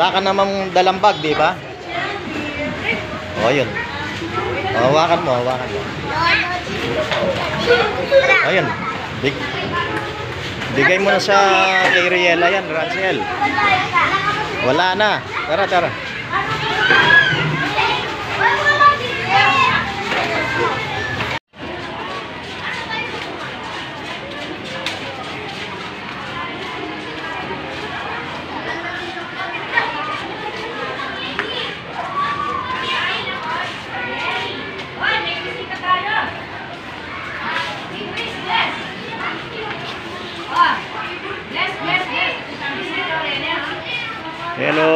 Wala ka namang dalang bag, di ba? O, yun. Hawakan mo, hawakan mo. Ayun. Bigay mo na sa kay Riela yan, Rancel. Wala na. Tara, tara. Hello.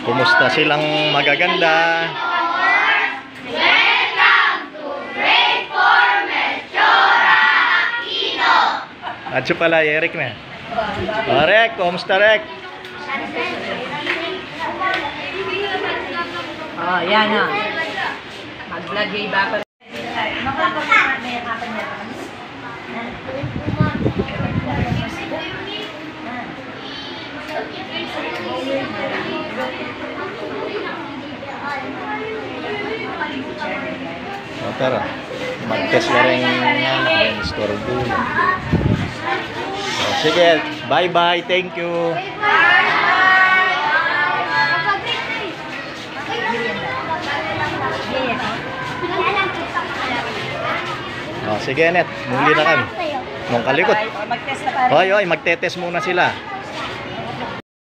Kumusta silang magaganda? Welcome to Grade 4 Melchora Aquino. Adyo pala, Eric na. O, Rek, kumusta, Rek? Oh, yan na. Mag-vlog ba pa? O, tara. Mag-test na rin nga. Istorbo. O, sige, bye-bye. Thank you. O, sige, Net. Muli na kami. Nung kalikot. Mag-test na tayo. Oy, oy, magte-test muna sila.